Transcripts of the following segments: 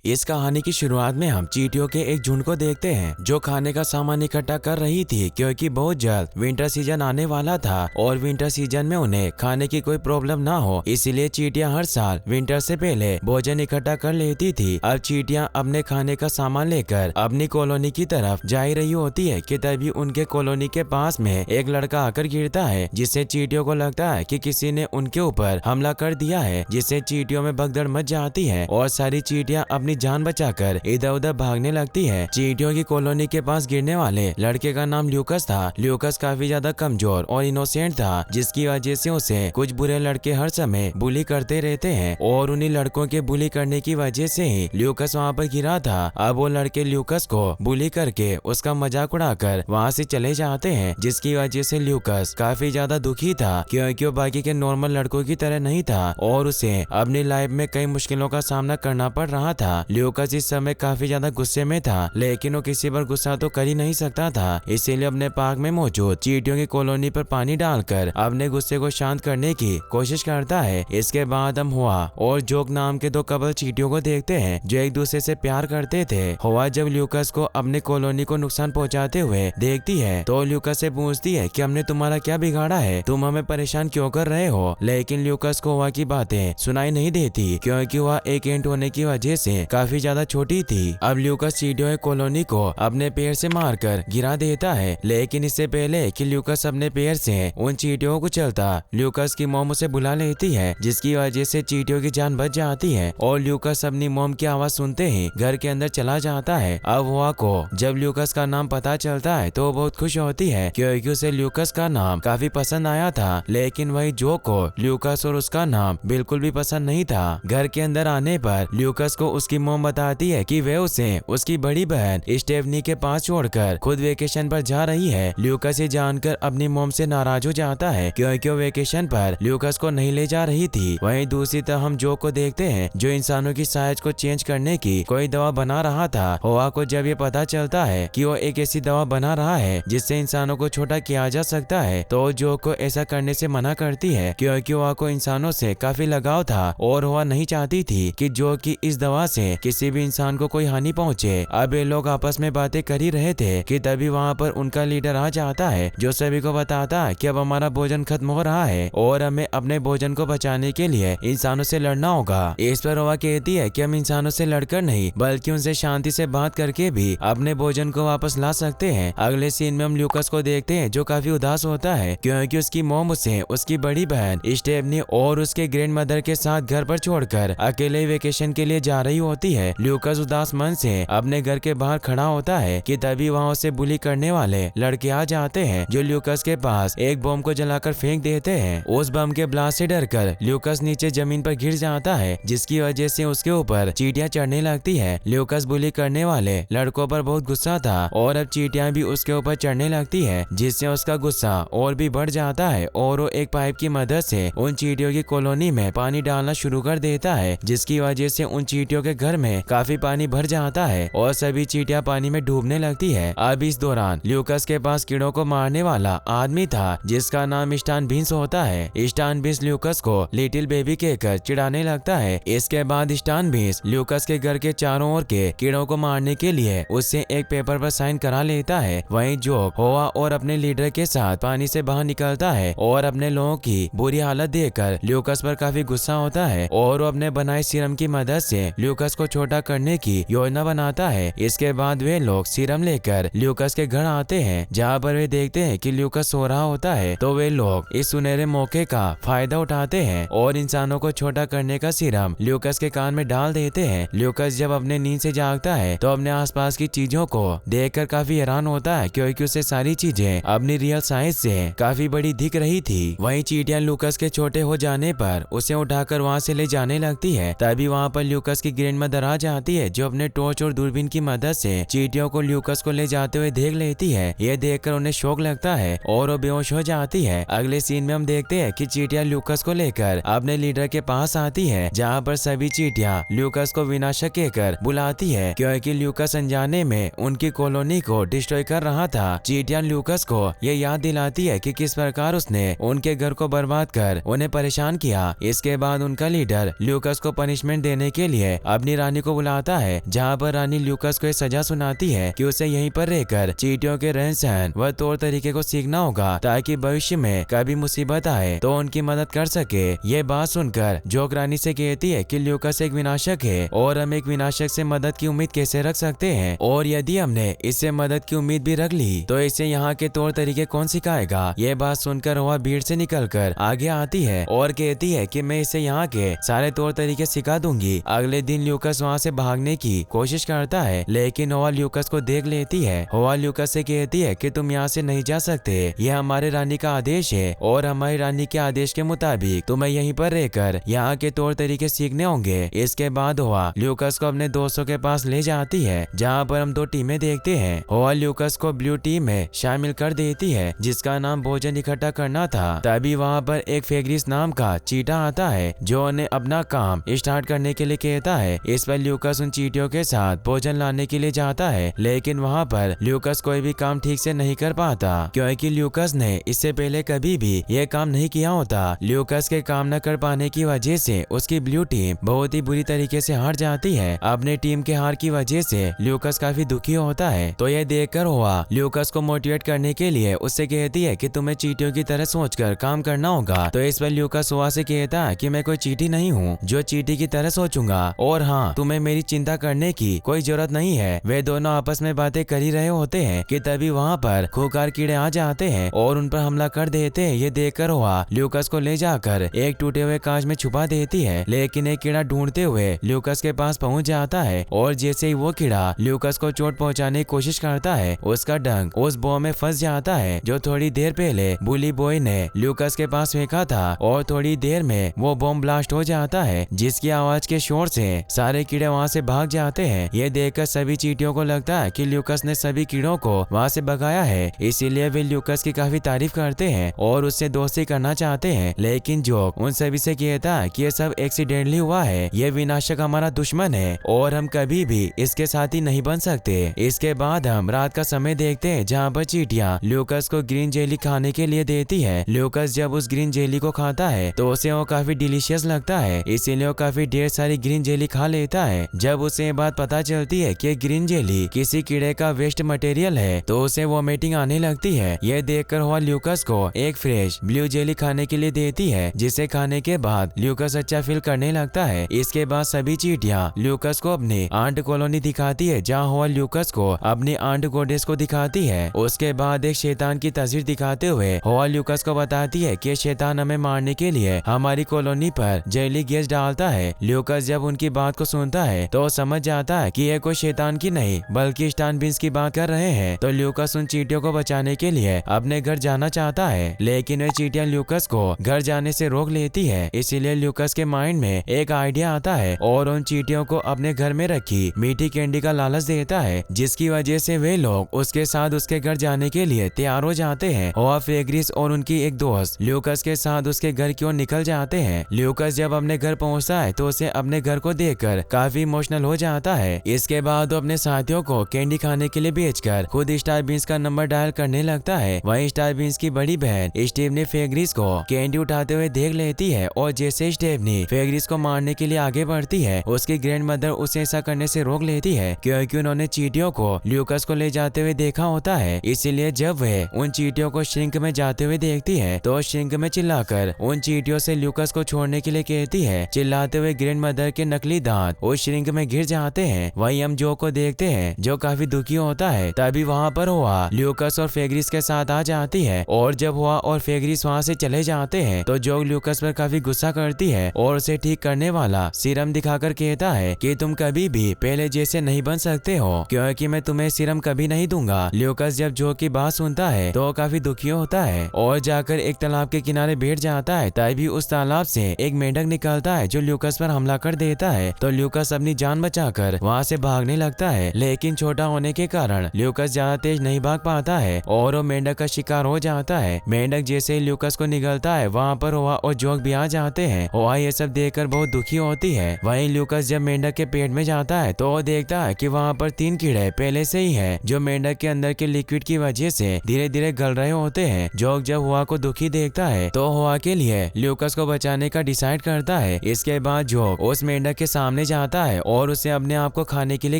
इस कहानी की शुरुआत में हम चींटियों के एक झुंड को देखते हैं जो खाने का सामान इकट्ठा कर रही थी क्योंकि बहुत जल्द विंटर सीजन आने वाला था और विंटर सीजन में उन्हें खाने की कोई प्रॉब्लम ना हो, इसीलिए चींटियां हर साल विंटर से पहले भोजन इकट्ठा कर लेती थी। अब चींटियां अपने खाने का सामान लेकर अपनी कॉलोनी की तरफ जा रही होती है कि तभी उनके कॉलोनी के पास में एक लड़का आकर गिरता है, जिससे चींटियों को लगता है कि किसी ने उनके ऊपर हमला कर दिया है, जिससे चींटियों में भगदड़ मच जाती है और सारी चींटियां अपनी जान बचाकर इधर उधर भागने लगती है। चींटियों की कॉलोनी के पास गिरने वाले लड़के का नाम ल्यूकस था। ल्यूकस काफी ज्यादा कमजोर और इनोसेंट था, जिसकी वजह से उसे कुछ बुरे लड़के हर समय बुली करते रहते हैं और उन्हीं लड़कों के बुली करने की वजह से ही ल्यूकस वहाँ पर गिरा था। अब वो लड़के ल्यूकस को बुली करके उसका मजाक उड़ाकर वहाँ से चले जाते हैं, जिसकी वजह से ल्यूकस काफी ज्यादा दुखी था क्योंकि वो बाकी के नॉर्मल लड़कों की तरह नहीं था और उसे अपनी लाइफ में कई मुश्किलों का सामना करना पड़ रहा था। ल्यूकस इस समय काफी ज्यादा गुस्से में था, लेकिन वो किसी पर गुस्सा तो कर ही नहीं सकता था, इसीलिए अपने पार्क में मौजूद चींटियों की कॉलोनी पर पानी डालकर अपने गुस्से को शांत करने की कोशिश करता है। इसके बाद हम हुआ और जोक नाम के दो कपल चींटियों को देखते हैं जो एक दूसरे से प्यार करते थे। हुआ जब ल्यूकस को अपने कॉलोनी को नुकसान पहुंचाते हुए देखती है तो ल्यूकस से पूछती है कि हमने तुम्हारा क्या बिगाड़ा है, तुम हमें परेशान क्यों कर रहे हो। लेकिन ल्यूकस को हुआ की बातें सुनाई नहीं देती क्योंकि वह एक एंट होने की वजह से काफी ज्यादा छोटी थी। अब ल्यूकस चींटियों की कॉलोनी को अपने पैर से मारकर गिरा देता है, लेकिन इससे पहले कि ल्यूकस अपने पैर से उन चींटियों को चलता, ल्यूकस की मॉम उसे बुला लेती है, जिसकी वजह से चींटियों की जान बच जाती है और ल्यूकस अपनी मॉम की आवाज सुनते ही घर के अंदर चला जाता है। अब हुआ को जब ल्यूकस का नाम पता चलता है तो वो बहुत खुश होती है क्योंकि उसे ल्यूकस का नाम काफी पसंद आया था, लेकिन वही जो को ल्यूकस और उसका नाम बिल्कुल भी पसंद नहीं था। घर के अंदर आने पर ल्यूकस को उसकी मॉम बताती है कि वे उसे उसकी बड़ी बहन स्टेफनी के पास छोड़कर खुद वेकेशन पर जा रही है। ल्यूकस ये जानकर अपनी मॉम से नाराज हो जाता है क्योंकि वो वेकेशन पर ल्यूकस को नहीं ले जा रही थी। वहीं दूसरी तरफ हम जो को देखते हैं जो इंसानों की साइज को चेंज करने की कोई दवा बना रहा था। होआ को जब ये पता चलता है कि वो एक ऐसी दवा बना रहा है जिससे इंसानों को छोटा किया जा सकता है तो जो को ऐसा करने से मना करती है क्योंकि होआ को इंसानों से काफी लगाव था और होआ नहीं चाहती थी कि जो की इस दवा से किसी भी इंसान को कोई हानि पहुंचे। अब ये लोग आपस में बातें कर ही रहे थे कि तभी वहाँ पर उनका लीडर आ जाता है जो सभी को बताता है कि अब हमारा भोजन खत्म हो रहा है और हमें अपने भोजन को बचाने के लिए इंसानों से लड़ना होगा। इस पर रोवा कहती है कि हम इंसानों से लड़कर नहीं बल्कि उनसे शांति से बात करके भी अपने भोजन को वापस ला सकते हैं। अगले सीन में हम ल्यूकस को देखते हैं जो काफी उदास होता है क्योंकि उसकी मॉम उसे उसकी बड़ी बहन स्टेफनी और उसके ग्रैंड मदर के साथ घर पर छोड़कर अकेले वेकेशन के लिए जा रही होती है। ल्यूकस उदास मन से अपने घर के बाहर खड़ा होता है कि तभी वहाँ उसे बुली करने वाले लड़के आ जाते हैं जो ल्यूकस के पास एक बम को जलाकर फेंक देते हैं। उस बम के ब्लास्ट से डरकर ल्यूकस नीचे जमीन पर गिर जाता है, जिसकी वजह से उसके ऊपर चींटियां चढ़ने लगती है। ल्यूकस बुली करने वाले लड़कों पर बहुत गुस्सा था और अब चींटियां भी उसके ऊपर चढ़ने लगती है, जिससे उसका गुस्सा और भी बढ़ जाता है और वो एक पाइप की मदद से उन चींटियों की कॉलोनी में पानी डालना शुरू कर देता है, जिसकी वजह से उन चींटियों के घर में काफी पानी भर जाता है और सभी चींटियां पानी में डूबने लगती है। अब इस दौरान ल्यूकस के पास कीड़ों को मारने वाला आदमी था जिसका नाम स्टान बीन्स होता है। स्टान बीन्स ल्यूकस को लिटिल बेबी कहकर चिढ़ाने लगता है। इसके बाद स्टान बीन्स ल्यूकस के घर के चारों ओर के कीड़ों को मारने के लिए उससे एक पेपर पर साइन करा लेता है। वहीं जोक होआ और अपने लीडर के साथ पानी से बाहर निकलता है और अपने लोगों की बुरी हालत देखकर ल्यूकस पर काफी गुस्सा होता है और वो अपने बनाए सीरम की मदद से ल्यूकस को छोटा करने की योजना बनाता है। इसके बाद वे लोग सीरम लेकर ल्यूकस के घर आते हैं जहाँ पर वे देखते हैं कि ल्यूकस सो रहा होता है, तो वे लोग इस सुनहरे मौके का फायदा उठाते हैं और इंसानों को छोटा करने का सीरम ल्यूकस के कान में डाल देते हैं। ल्यूकस जब अपने नींद से जागता है तो अपने आसपास की चीजों को देखकर काफी हैरान होता है क्योंकि उसे सारी चीजें अपनी रियल साइज से काफी बड़ी दिख रही थी। वहीं चींटियां ल्यूकस के छोटे हो जाने पर उसे उठाकर वहाँ से ले जाने लगती है। तभी वहाँ पर ल्यूकस की ग्रैंड मदर आ जाती है जो अपने टॉर्च और दूरबीन की मदद से चींटियों को ल्यूकस को ले जाते हुए देख लेती है। ये देखकर उन्हें शौक लगता है और वो बेहोश हो जाती है। अगले सीन में हम देखते हैं कि चींटियां ल्यूकस को लेकर अपने लीडर के पास आती है जहाँ पर सभी चींटियां ल्यूकस को विनाशक कहकर बुलाती है क्योंकि ल्यूकस अनजाने में उनकी कॉलोनी को डिस्ट्रॉय कर रहा था। चींटियां ल्यूकस को ये याद दिलाती है कि किस प्रकार उसने उनके घर को बर्बाद कर उन्हें परेशान किया। इसके बाद उनका लीडर ल्यूकस को पनिशमेंट देने के लिए अपनी अपनी रानी को बुलाता है, जहाँ पर रानी ल्यूकास को एक सजा सुनाती है कि उसे यहीं पर रहकर चींटियों के रहन सहन व तौर तरीके को सीखना होगा, ताकि भविष्य में कभी मुसीबत आए तो उनकी मदद कर सके। ये बात सुनकर जोक रानी से कहती है कि ल्यूकास एक विनाशक है और हम एक विनाशक से मदद की उम्मीद कैसे रख सकते हैं, और यदि हमने इससे मदद की उम्मीद भी रख ली तो इसे यहाँ के तौर तरीके कौन सिखाएगा। ये बात सुनकर वह भीड़ से निकलकर आगे आती है और कहती है कि मैं इसे यहाँ के सारे तौर तरीके सिखा दूंगी। अगले दिन ल्यूकास वहाँ से भागने की कोशिश करता है, लेकिन होवा ल्यूकास को देख लेती है। होवा ल्यूकास से कहती है कि तुम यहाँ से नहीं जा सकते, यह हमारे रानी का आदेश है और हमारी रानी के आदेश के मुताबिक तुम्हें यहीं पर रहकर यहाँ के तौर तरीके सीखने होंगे। इसके बाद होवा ल्यूकास को अपने दोस्तों के पास ले जाती है, जहाँ पर हम दो टीमें देखते हैं। होवा ल्यूकास को ब्लू टीम में शामिल कर देती है, जिसका नाम भोजन इकट्ठा करना था। तभी वहाँ पर एक फेग्रिस नाम का चीटा आता है, जो उन्हें अपना काम स्टार्ट करने के लिए कहता है। इस पर ल्यूकास उन चीटियों के साथ भोजन लाने के लिए जाता है, लेकिन वहाँ पर ल्यूकास कोई भी काम ठीक से नहीं कर पाता, क्योंकि ल्यूकास ने इससे पहले कभी भी यह काम नहीं किया होता। ल्यूकास के काम न कर पाने की वजह से उसकी ब्लू टीम बहुत ही बुरी तरीके से हार जाती है। अपने टीम के हार की वजह से ल्यूकास काफी दुखी होता है, तो यह देखकर हुआ ल्यूकास को मोटिवेट करने के लिए उससे कहती है कि तुम्हें चीटियों की तरह सोचकर काम करना होगा। तो इस पर ल्यूकास हुआ से कहता है कि मैं कोई चीटी नहीं हूँ जो चीटी की तरह सोचूंगा, और हाँ, तुम्हें मेरी चिंता करने की कोई जरूरत नहीं है। वे दोनों आपस में बातें कर ही रहे होते हैं कि तभी वहाँ पर खूंखार कीड़े आ जाते हैं और उन पर हमला कर देते हैं। ये देखकर हुआ ल्यूकास को ले जाकर एक टूटे हुए कांच में छुपा देती है, लेकिन एक कीड़ा ढूंढते हुए ल्यूकास के पास पहुँच जाता है, और जैसे ही वो कीड़ा ल्यूकास को चोट पहुँचाने की कोशिश करता है, उसका डंक उस बॉम्ब में फंस जाता है जो थोड़ी देर पहले बुली बॉय ने ल्यूकास के पास फेंका था, और थोड़ी देर में वो बॉम्ब ब्लास्ट हो जाता है, जिसकी आवाज के शोर से सारे कीड़े वहाँ से भाग जाते हैं। ये देखकर सभी चींटियों को लगता है कि ल्यूकास ने सभी कीड़ों को वहाँ से भगाया है, इसीलिए वे ल्यूकास की काफी तारीफ करते हैं और उससे दोस्ती करना चाहते हैं। लेकिन जोक उन सभी से कहता है कि ये सब एक्सीडेंटली हुआ है, ये विनाशक हमारा दुश्मन है और हम कभी भी इसके साथी नहीं बन सकते। इसके बाद हम रात का समय देखते हैं, जहाँ पर चींटियां ल्यूकास को ग्रीन जेली खाने के लिए देती है। ल्यूकास जब उस ग्रीन जेली को खाता है तो उसे वो काफी डिलीशियस लगता है, इसीलिए वो काफी ढेर सारी ग्रीन जेली खा लेता है। जब उसे ये बात पता चलती है कि ग्रीन जेली किसी कीड़े का वेस्ट मटेरियल है, तो उसे वोमिटिंग आने लगती है। यह देखकर हुआ ल्यूकास को एक फ्रेश ब्लू जेली खाने के लिए देती है, जिसे खाने के बाद ल्यूकास अच्छा फील करने लगता है। इसके बाद सभी चींटियां ल्यूकास को अपनी आंट कॉलोनी दिखाती है, जहाँ हुआ ल्यूकास को अपनी आंट गोडेस को दिखाती है। उसके बाद एक शैतान की तस्वीर दिखाते हुए हुआ ल्यूकास को बताती है कि शैतान हमें मारने के लिए हमारी कॉलोनी पर जहरीली गैस डालता है। ल्यूकास जब उनकी बात को सुनता है तो समझ जाता है कि यह कोई शैतान की नहीं बल्कि स्टान बीन्स की बात कर रहे हैं। तो ल्यूकास उन चींटियों को बचाने के लिए अपने घर जाना चाहता है, लेकिन वे चींटियां ल्यूकास को घर जाने से रोक लेती है। इसीलिए ल्यूकास के माइंड में एक आइडिया आता है और उन चींटियों को अपने घर में रखी मीठी कैंडी का लालच देता है, जिसकी वजह से वे लोग उसके साथ उसके घर जाने के लिए तैयार हो जाते हैं। और फेग्रिस और उनकी एक दोस्त ल्यूकास के साथ उसके घर की ओर निकल जाते हैं। ल्यूकास जब अपने घर पहुंचता है तो उसे अपने घर को देखकर काफी इमोशनल हो जाता है। इसके बाद वो अपने साथियों को कैंडी खाने के लिए भेजकर खुद स्टार बीन्स का नंबर डायल करने लगता है। वहीं स्टार बीन्स की बड़ी बहन स्टेफनी फेग्रिस को कैंडी उठाते हुए देख लेती है, और जैसे स्टेफनी फेग्रिस को मारने के लिए आगे बढ़ती है, उसकी ग्रैंड मदर उसे ऐसा करने से रोक लेती है, क्योंकि उन्होंने चींटियों को ल्यूकास को ले जाते हुए देखा होता है। इसीलिए जब वे उन चींटियों को श्रिंक में जाते हुए देखती है तो श्रिंक में चिल्लाकर उन चींटियों से ल्यूकास को छोड़ने के लिए कहती है। चिल्लाते हुए ग्रैंड मदर के नकली दांत उस श्रिंक में गिर जाते हैं। वहीं हम जो को देखते हैं जो काफी दुखी होता है। तभी वहाँ पर हुआ ल्यूकास और फेग्रिस के साथ आ जाती है, और जब हुआ और फेग्रिस वहाँ से चले जाते हैं तो जो ल्यूकास पर काफी गुस्सा करती है और उसे ठीक करने वाला सीरम दिखाकर कहता है कि तुम कभी भी पहले जैसे नहीं बन सकते हो, क्योंकि मैं तुम्हें सीरम कभी नहीं दूंगा। ल्यूकास जब जो की बात सुनता है तो काफी दुखी होता है और जाकर एक तालाब के किनारे बैठ जाता है। तभी उस तालाब से एक मेंढक निकलता है जो ल्यूकास पर हमला कर देता है। तो ल्यूकास अपनी जान बचाकर वहाँ से भागने लगता है, लेकिन छोटा होने के कारण ल्यूकास ज्यादा तेज नहीं भाग पाता है और वो मेंढक का शिकार हो जाता है। मेंढक जैसे ही ल्यूकास को निगलता है, वहाँ पर हुआ और जोक भी आ जाते हैं। हुआ ये सब देखकर बहुत दुखी होती है। वहीं ल्यूकास जब मेंढक के पेट में जाता है तो वो देखता है कि वहाँ पर 3 कीड़े पहले से ही है, जो मेंढक के अंदर के लिक्विड की वजह से धीरे धीरे गल रहे होते हैं। जोक जब हुआ को दुखी देखता है तो हुआ के लिए ल्यूकास को बचाने का डिसाइड करता है। इसके बाद जोक उस मेंढक के सामने करने जाता है और उसे अपने आप को खाने के लिए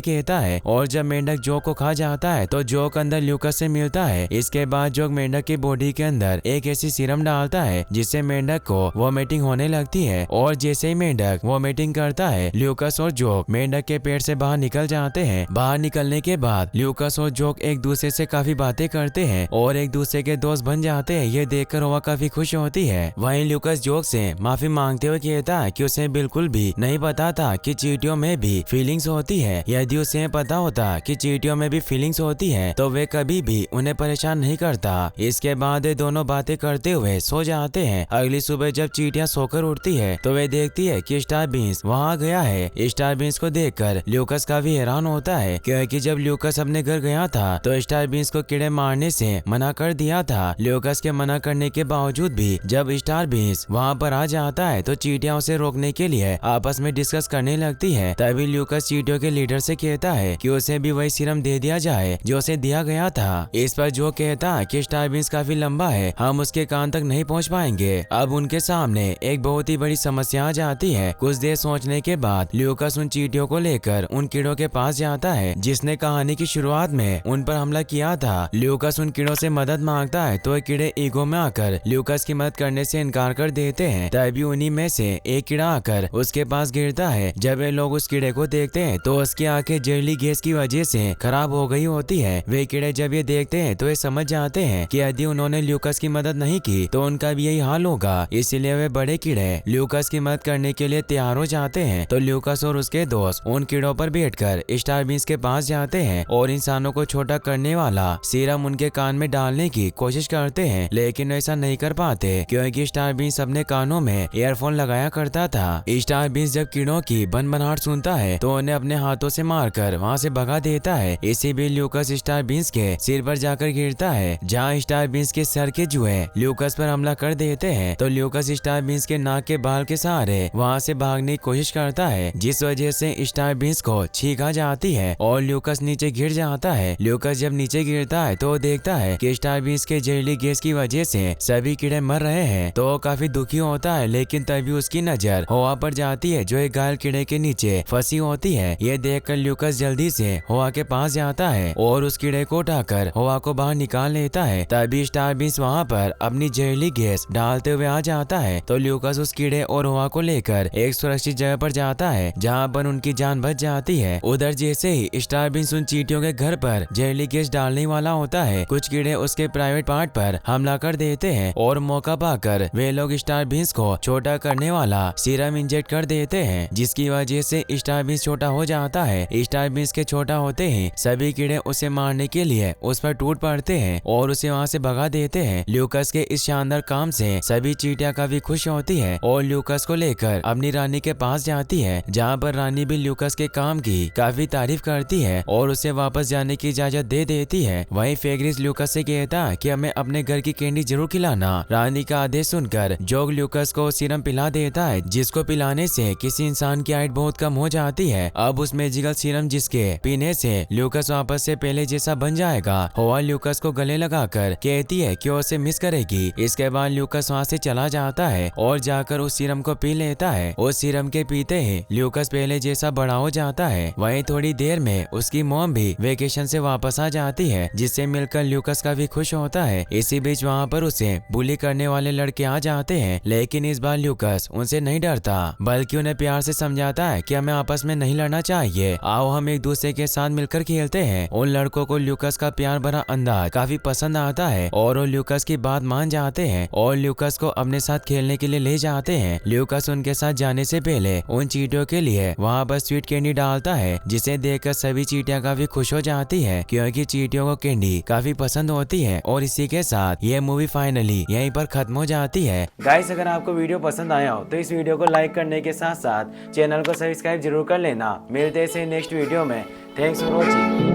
कहता है। और जब मेंढक जोक को खा जाता है तो जोक अंदर ल्यूकस से मिलता है। इसके बाद जोक मेंढक की बॉडी के अंदर एक ऐसी सीरम डालता है जिससे मेंढक को वोमिटिंग होने लगती है। और जैसे ही मेंढक वोमिटिंग करता है, ल्यूकस और जोक मेंढक के पेट से बाहर निकल जाते हैं। बाहर निकलने के बाद ल्यूकस और जोक एक दूसरे से काफी बातें करते हैं और एक दूसरे के दोस्त बन जाते हैं। ये देखकर हुआ काफी खुश होती है। वहीं ल्यूकस जोक से माफी मांगते हुए कहता है कि उसे बिल्कुल भी नहीं पता था कि चींटियों में भी फीलिंग्स होती है। यदि उसे पता होता कि चींटियों में भी फीलिंग्स होती है तो वे कभी भी उन्हें परेशान नहीं करता। इसके बाद ये दोनों बातें करते हुए सो जाते हैं। अगली सुबह जब चींटियां सोकर उठती है तो वे देखती है कि स्टार बीन्स वहाँ गया है। स्टार बीन्स को देखकर ल्यूकस काफी हैरान होता है क्योंकि जब ल्यूकस अपने घर गया था तो स्टार बीन्स को कीड़े मारने से मना कर दिया था। ल्यूकस के मना करने के बावजूद भी जब स्टार बीन्स वहाँ पर आ जाता है तो चींटियां उसे रोकने के लिए आपस में डिस्कस करने लगती है। तभी ल्यूकस चींटियों के लीडर से कहता है कि उसे भी वही सीरम दे दिया जाए जो उसे दिया गया था। इस पर जो कहता है कि स्टार बीन्स काफी लंबा है, हम उसके कान तक नहीं पहुंच पाएंगे। अब उनके सामने एक बहुत ही बड़ी समस्या आ जाती है। कुछ देर सोचने के बाद ल्यूकस उन चींटियों को लेकर उन कीड़ों के पास जाता है जिसने कहानी की शुरुआत में उन पर हमला किया था। ल्यूकस उन कीड़ों से मदद मांगता है तो कीड़े ईगो में आकर ल्यूकस की मदद करने से इनकार कर देते हैं। तभी उन्हीं में से एक कीड़ा आकर उसके पास गिरता है। जब वे लोग उस कीड़े को देखते हैं तो उसकी आंखें जहरीली गैस की वजह से खराब हो गई होती है। वे कीड़े जब ये देखते हैं तो ये समझ जाते हैं कि यदि उन्होंने ल्यूकस की मदद नहीं की तो उनका भी यही हाल होगा। इसीलिए वे बड़े कीड़े ल्यूकस की मदद करने के लिए तैयार हो जाते हैं। तो ल्यूकस और उसके दोस्त उन कीड़ों पर बैठकर स्टार बीन्स के पास जाते हैं और इंसानों को छोटा करने वाला सीरम उनके कान में डालने की कोशिश करते हैं, लेकिन ऐसा नहीं कर पाते क्योंकि स्टार बीन्स अपने कानों में ईयरफोन लगाया करता था। स्टार बीन्स जब कीड़ों की बनबनाहट सुनता है तो उन्हें अपने हाथों से मारकर वहाँ से भगा देता है। इसी बीच ल्यूकस स्टार बीन्स के सिर पर जाकर गिरता है जहाँ स्टार बीन्स के सर के जुए ल्यूकस पर हमला कर देते हैं। तो ल्यूकस स्टार बीन्स के नाक के बाल के सहारे वहाँ से भागने की कोशिश करता है जिस वजह से स्टार बीन्स को छींक आ जाती है और ल्यूकस नीचे गिर जाता है। ल्यूकस जब नीचे गिरता है तो देखता है कि स्टार बीन्स के जहरीली गैस की वजह से सभी कीड़े मर रहे हैं तो काफी दुखी होता है। लेकिन तभी उसकी नजर हवा पर जाती है जो एक घायल कीड़े के नीचे फंसी होती है। ये देखकर ल्यूकस जल्दी से हवा के पास जाता है और उस कीड़े को उठाकर हवा को बाहर निकाल लेता है। तभी स्टार बीन्स वहाँ पर अपनी जहरीली गैस डालते हुए आ जाता है। तो ल्यूकस उस कीड़े और हवा को लेकर एक सुरक्षित जगह पर जाता है जहाँ पर उनकी जान बच जाती है। उधर जैसे ही स्टार बीन्स उन चींटियों के घर पर जहरीली गैस डालने वाला होता है, कुछ कीड़े उसके प्राइवेट पार्ट पर हमला कर देते हैं और मौका पाकर वे लोग स्टार बीन्स को छोटा करने वाला सीरम इंजेक्ट कर देते हैं जिसकी वजह से स्टार बीन्स छोटा हो जाता है। स्टार बीन्स के छोटा होते ही सभी कीड़े उसे मारने के लिए उस पर टूट पड़ते हैं और उसे वहाँ से भगा देते हैं। ल्यूकस के इस शानदार काम से सभी चींटियां काफी खुश होती है और ल्यूकस को लेकर अपनी रानी के पास जाती है जहाँ पर रानी भी ल्यूकस के काम की काफी तारीफ करती है और उसे वापस जाने की इजाजत दे देती है। वहीं फेग्रिस ल्यूकस से कहता है कि हमें अपने घर की कैंडी जरूर खिलाना। रानी का आदेश सुनकर जोग ल्यूकस को सीरम पिला देता है जिसको पिलाने से किसी इंसान की हाइट बहुत कम हो जाती है। अब उस मैजिकल सीरम जिसके पीने से ल्यूकस वापस से पहले जैसा बन जाएगा। हवा ल्यूकस को गले लगाकर कहती है कि वो उसे मिस करेगी। इसके बाद ल्यूकस वहाँ से चला जाता है और जाकर उस सीरम को पी लेता है। उस सीरम के पीते ही ल्यूकस पहले जैसा बड़ा हो जाता है। वहीं थोड़ी देर में उसकी मॉम भी वेकेशन से वापस आ जाती है जिससे मिलकर ल्यूकस काफी खुश होता है। इसी बीच वहाँ पर उसे बुली करने वाले लड़के आ जाते हैं, लेकिन इस बार ल्यूकस उनसे नहीं डरता बल्कि उन्हें प्यार से समझाता है कि हमें आपस में नहीं लड़ना चाहिए, आओ हम एक दूसरे के साथ मिलकर खेलते हैं। उन लड़कों को ल्यूकस का प्यार भरा अंदाज काफी पसंद आता है और वो ल्यूकस की बात मान जाते हैं और ल्यूकस को अपने साथ खेलने के लिए ले जाते हैं। ल्यूकस उनके साथ जाने से पहले उन चींटियों के लिए वहाँ पर स्वीट कैंडी डालता है जिसे देखकर सभी चींटियां काफी खुश हो जाती है क्योंकि चींटियों को कैंडी काफी पसंद होती है। और इसी के साथ ये मूवी फाइनली यहीं पर खत्म हो जाती है। गाइस, अगर आपको वीडियो पसंद आया हो तो इस वीडियो को लाइक करने के साथ साथ चैनल को सब्सक्राइब जरूर कर लेना। मिलते हैं नेक्स्ट वीडियो में। Thanks for watching.